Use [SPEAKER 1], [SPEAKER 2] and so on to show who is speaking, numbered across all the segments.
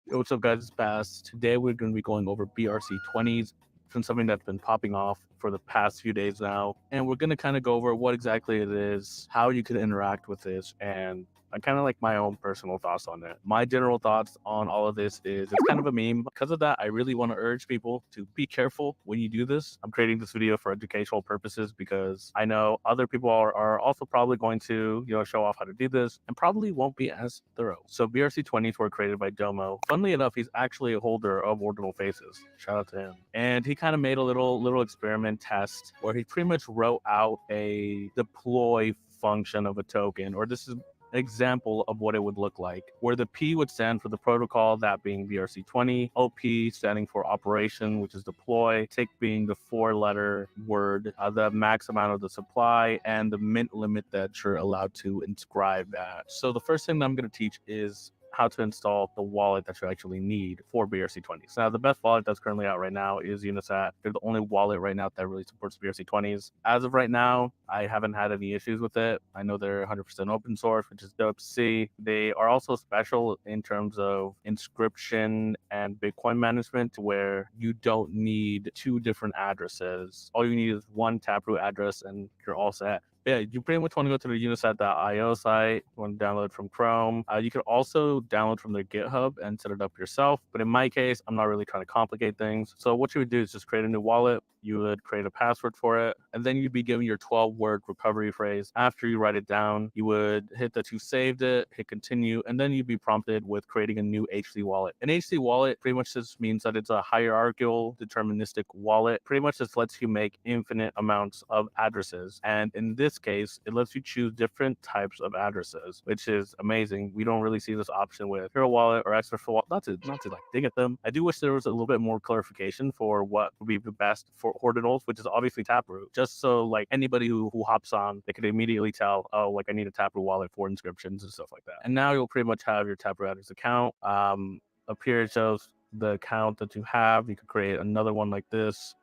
[SPEAKER 1] What's up, guys? It's Bass. Today we're going to be going over BRC-20s. It's been something that's been popping off for the past few days now, and we're going to kind of go over what exactly it is, how you can interact with this, and I kind of like my own personal thoughts on it. My general thoughts on all of this is it's kind of a meme. Because of that, I really want to urge people to be careful when you do this. I'm creating this video for educational purposes because I know other people are also probably going to, show off how to do this and probably won't be as thorough. So BRC-20s were created by Domo. Funnily enough, he's actually a holder of ordinal faces. Shout out to him. And he kind of made a little experiment test where he pretty much wrote out a deploy function of a token, or this is example of what it would look like, where the P would stand for the protocol, that being BRC-20, OP standing for operation, which is deploy, tick being the 4-letter word, the max amount of the supply, and the mint limit that you're allowed to inscribe at. So the first thing that I'm going to teach is how to install the wallet that you actually need for BRC-20s. Now, the best wallet that's currently out right now is Unisat. They're the only wallet right now that really supports BRC-20s. As of right now, I haven't had any issues with it. I know they're 100% open source, which is dope to see. They are also special in terms of inscription and Bitcoin management, where you don't need 2 different addresses. All you need is one Taproot address and you're all set. Yeah, you pretty much want to go to the unisat.io site. You want to download from Chrome. You could also download from their GitHub and set it up yourself. But in my case, I'm not really trying to complicate things. So what you would do is just create a new wallet. You would create a password for it, and then you'd be given your 12-word recovery phrase. After you write it down, you would hit that you saved it, hit continue, and then you'd be prompted with creating a new HC wallet. An HC wallet pretty much just means that it's a hierarchical deterministic wallet. Pretty much just lets you make infinite amounts of addresses. And in this case, it lets you choose different types of addresses, which is amazing. We don't really see this option with Hero Wallet or Extra Wallet. Not to like dig at them. I do wish there was a little bit more clarification for what would be the best for ordinals, which is obviously Taproot, just so like anybody who hops on, they could immediately tell, oh, like I need a Taproot wallet for inscriptions and stuff like that. And now you'll pretty much have your Taproot address account. Up here it shows the account that you have. You could create another one like this,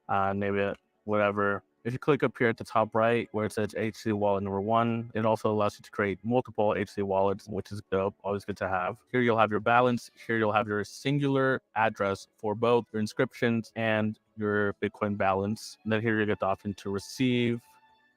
[SPEAKER 1] name it whatever. If you click up here at the top right where it says HC wallet number 1, it also allows you to create multiple HC wallets, which is dope, always good to have. Here you'll have your balance. Here you'll have your singular address for both your inscriptions and your Bitcoin balance. And then here you get the option to receive,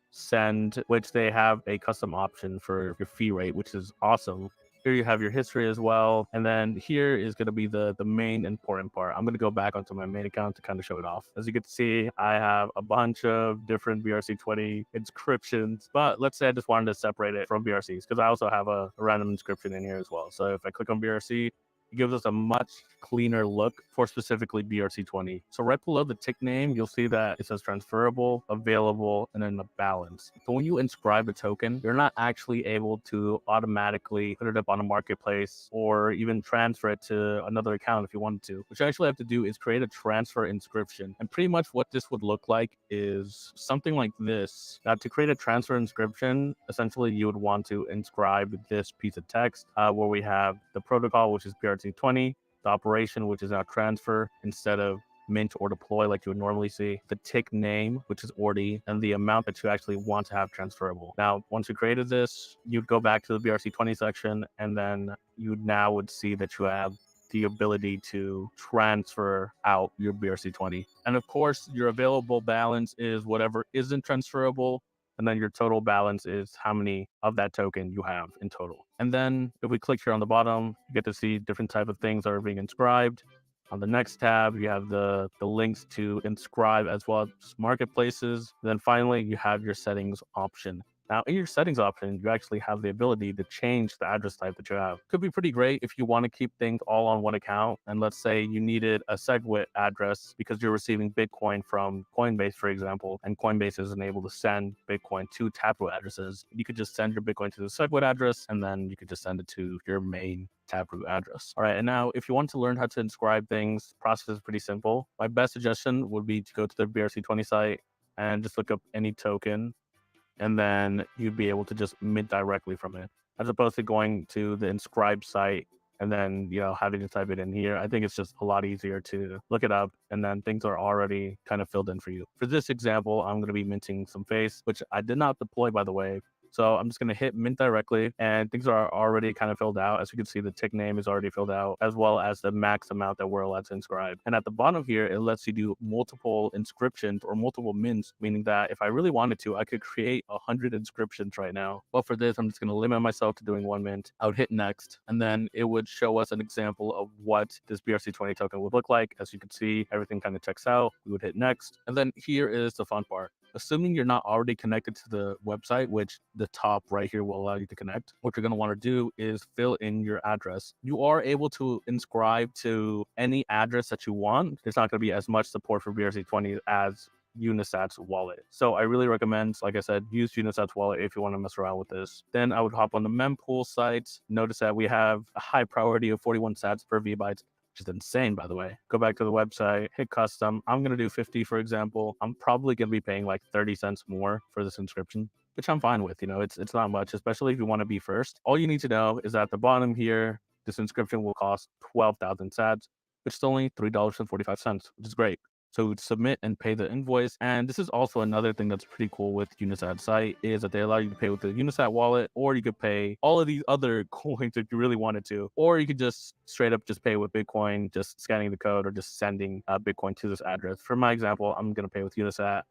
[SPEAKER 1] send, which they have a custom option for your fee rate, which is awesome. Here you have your history as well. And then here is going to be the main important part. I'm going to go back onto my main account to kind of show it off. As you can see, I have a bunch of different BRC-20 inscriptions, but let's say I just wanted to separate it from BRCs because I also have a random inscription in here as well. So if I click on BRC, it gives us a much cleaner look for specifically BRC-20. So right below the tick name, you'll see that it says transferable, available, and then the balance. So when you inscribe a token, you're not actually able to automatically put it up on a marketplace or even transfer it to another account if you wanted to. What you actually have to do is create a transfer inscription. And pretty much what this would look like is something like this. Now, to create a transfer inscription, essentially you would want to inscribe this piece of text where we have the protocol, which is BRC-20, the operation, which is now transfer instead of mint or deploy like you would normally see, the tick name, which is ordi, and the amount that you actually want to have transferable. Now, once you created this, you'd go back to the BRC-20 section, and then you now would see that you have the ability to transfer out your BRC-20. And of course, your available balance is whatever isn't transferable, and then your total balance is how many of that token you have in total. And then if we click here on the bottom, you get to see different type of things that are being inscribed. On the next tab, you have the links to inscribe as well as marketplaces. And then finally, you have your settings option. Now, in your settings option, you actually have the ability to change the address type that you have. Could be pretty great if you want to keep things all on one account. And let's say you needed a SegWit address because you're receiving Bitcoin from Coinbase, for example, and Coinbase isn't able to send Bitcoin to Taproot addresses. You could just send your Bitcoin to the SegWit address, and then you could just send it to your main Taproot address. All right, and now if you want to learn how to inscribe things, the process is pretty simple. My best suggestion would be to go to the BRC-20 site and just look up any token, and then you'd be able to just mint directly from it, as opposed to going to the inscribe site and then, having to type it in here. I think it's just a lot easier to look it up, and then things are already kind of filled in for you. For this example, I'm going to be minting some face, which I did not deploy, by the way. So I'm just going to hit mint directly, and things are already kind of filled out. As you can see, the tick name is already filled out, as well as the max amount that we're allowed to inscribe. And at the bottom here, it lets you do multiple inscriptions or multiple mints, meaning that if I really wanted to, I could create 100 inscriptions right now. But for this, I'm just going to limit myself to doing 1 mint. I would hit next, and then it would show us an example of what this BRC-20 token would look like. As you can see, everything kind of checks out. We would hit next, and then here is the fun part. Assuming you're not already connected to the website, which the top right here will allow you to connect, what you're going to want to do is fill in your address. You are able to inscribe to any address that you want. There's not going to be as much support for BRC-20 as Unisat's wallet. So I really recommend, like I said, use Unisat's wallet if you want to mess around with this. Then I would hop on the mempool site. Notice that we have a high priority of 41 sats per VBytes, which is insane, by the way. Go back to the website, hit custom. I'm going to do 50, for example. I'm probably going to be paying like 30 cents more for this inscription, which I'm fine with. You know, it's not much, especially if you want to be first. All you need to know is at the bottom here, this inscription will cost 12,000 sats, which is only $3.45, which is great. So we'd submit and pay the invoice. And this is also another thing that's pretty cool with Unisat's site, is that they allow you to pay with the Unisat wallet, or you could pay all of these other coins if you really wanted to, or you could just straight up just pay with Bitcoin, just scanning the code or just sending Bitcoin to this address. For my example, I'm going to pay with Unisat.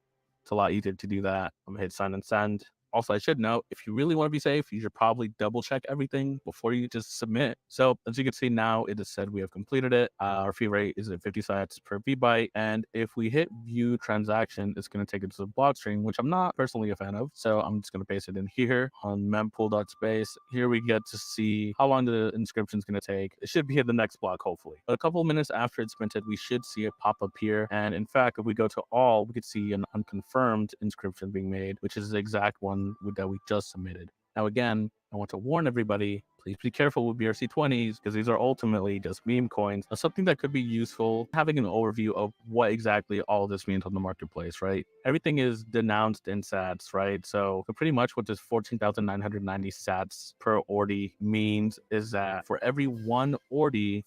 [SPEAKER 1] It's a lot easier to do that. I'm going to hit sign and send. Also, I should note, if you really want to be safe, you should probably double check everything before you just submit. So as you can see now, it is said we have completed it. Our fee rate is at 50 sats per VByte. And if we hit view transaction, it's going to take it to the blockstream, which I'm not personally a fan of. So I'm just going to paste it in here on mempool.space. Here we get to see how long the inscription is going to take. It should be at the next block, hopefully. A couple of minutes after it's minted, we should see it pop up here. And in fact, if we go to all, we could see an unconfirmed inscription being made, which is the exact one that we just submitted. Now, again, I want to warn everybody, please be careful with BRC-20s because these are ultimately just meme coins. Something that could be useful, having an overview of what exactly all of this means on the marketplace, right? Everything is denounced in sats, right? So pretty much what this 14,990 sats per ordi means is that for every one ordi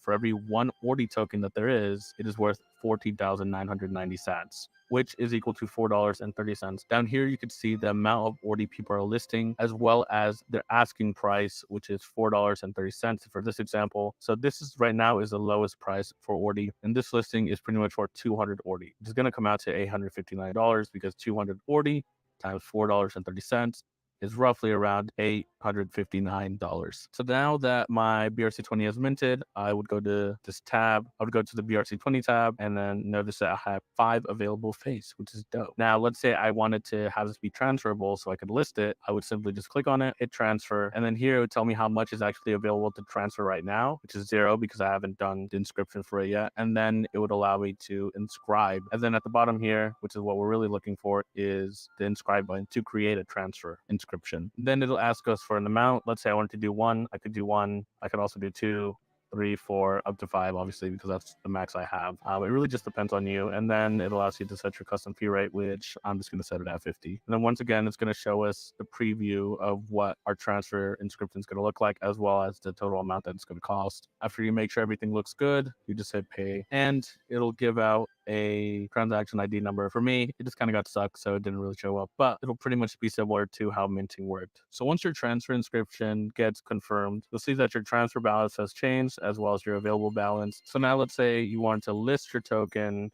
[SPEAKER 1] token that there is, it is worth 14,990 sats, which is equal to $4.30. Down here, you can see the amount of ordi people are listing, as well as their asking price, which is $4.30 for this example. So this is right now is the lowest price for ordi, and this listing is pretty much for 200 ordi. It's going to come out to $859 because 200 ordi times $4.30 is roughly around $859. So now that my BRC-20 is minted, I would go to this tab. I would go to the BRC-20 tab, and then notice that I have 5 available face, which is dope. Now, let's say I wanted to have this be transferable so I could list it. I would simply just click on it, hit transfer, and then here it would tell me how much is actually available to transfer right now, which is 0 because I haven't done the inscription for it yet. And then it would allow me to inscribe. And then at the bottom here, which is what we're really looking for, is the inscribe button to create a transfer inscription. Then it'll ask us for an amount. Let's say I wanted to do 1. I could do 1. I could also do 2, 3, 4, up to 5, obviously, because that's the max I have. It really just depends on you. And then it allows you to set your custom fee rate, which I'm just going to set it at 50. And then once again, it's going to show us the preview of what our transfer inscription is going to look like, as well as the total amount that it's going to cost. After you make sure everything looks good, you just hit pay, and it'll give out a transaction ID number. For me, it just kind of got stuck, so it didn't really show up, but it'll pretty much be similar to how minting worked. So once your transfer inscription gets confirmed, you'll see that your transfer balance has changed, as well as your available balance. So now let's say you want to list your token.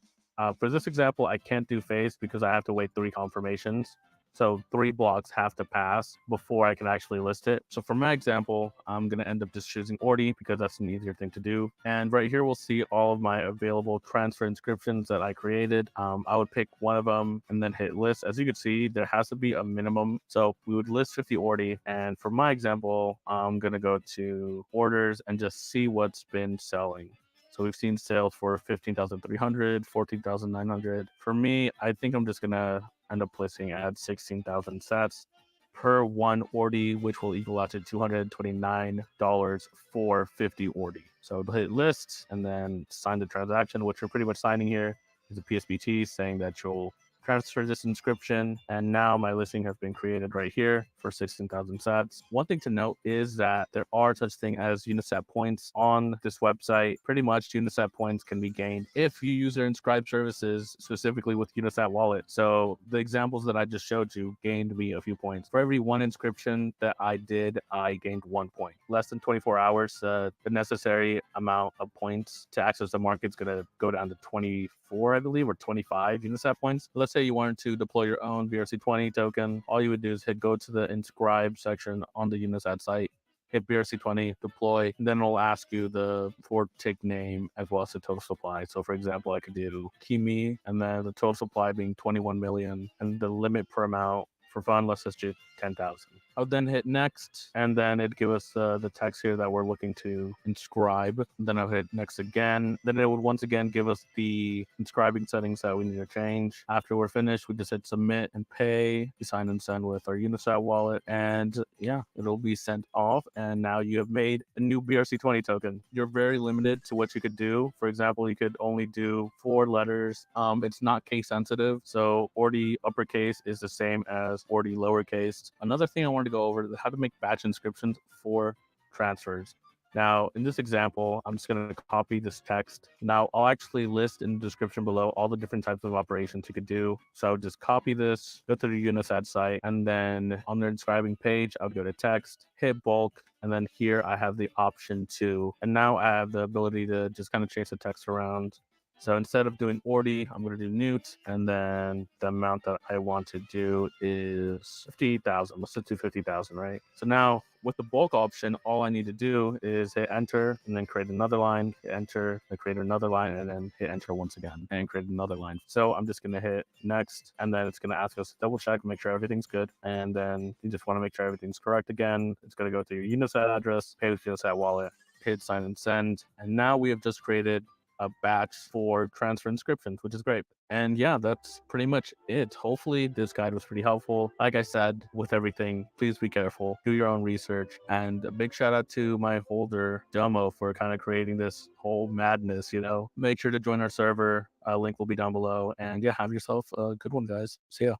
[SPEAKER 1] For this example, I can't do face because I have to wait 3 confirmations. So 3 blocks have to pass before I can actually list it. So for my example, I'm going to end up just choosing ordi because that's an easier thing to do. And right here, we'll see all of my available transfer inscriptions that I created. I would pick one of them and then hit list. As you can see, there has to be a minimum. So we would list 50 ordi. And for my example, I'm going to go to orders and just see what's been selling. So we've seen sales for 15,300, 14,900. For me, I think I'm just going to end up placing at 16,000 sats per 1 ordi, which will equal out to $229 for 50 ordi. So hit list and then sign the transaction, which you're pretty much signing here is a PSBT saying that you'll transfer this inscription, and now my listing has been created right here for 16,000 sats. One thing to note is that there are such thing as Unisat points on this website. Pretty much Unisat points can be gained if you use their inscribed services, specifically with Unisat Wallet. So the examples that I just showed you gained me a few points. For every one inscription that I did, I gained 1 point. Less than 24 hours, the necessary amount of points to access the market is going to go down to 24, I believe, or 25 Unisat points. Let's say you wanted to deploy your own BRC-20 token. All you would do is go to the inscribe section on the Unisat site, hit BRC-20, deploy, and then it'll ask you the forward tick name as well as the total supply. So for example, I could do Kimi, and then the total supply being 21 million, and the limit per amount for fun, let's just do 10,000. I would then hit next, and then it'd give us the text here that we're looking to inscribe. Then I'll hit next again. Then it would once again give us the inscribing settings that we need to change. After we're finished, we just hit submit and pay. We sign and send with our Unisat wallet, and yeah, it'll be sent off. And now you have made a new BRC-20 token. You're very limited to what you could do. For example, you could only do 4 letters. It's not case sensitive, so ORDI uppercase is the same as ORDI lowercase. Another thing I wanted to go over is how to make batch inscriptions for transfers. Now, in this example, I'm just going to copy this text. Now, I'll actually list in the description below all the different types of operations you could do. So just copy this, go to the Unisat site, and then on the inscribing page, I'll go to text, hit bulk, and then here I have the option to, and now I have the ability to just kind of change the text around. So instead of doing ORDI, I'm going to do newt, and then the amount that I want to do is 50,000. Let's just do 50,000, right? So now with the bulk option, all I need to do is hit enter and then create another line, hit enter, then create another line, and then hit enter once again and create another line. So I'm just going to hit next, and then it's going to ask us to double check, make sure everything's good. And then you just want to make sure everything's correct again. It's going to go to your Unisat address, pay with Unisat wallet, hit sign and send. And now we have just created a batch for transfer inscriptions, which is great. And yeah, that's pretty much it. Hopefully this guide was pretty helpful. Like I said, with everything, please be careful, do your own research, and a big shout out to my holder Domo for kind of creating this whole madness. Make sure to join our server. Link will be down below, and yeah, have yourself a good one, guys. See ya.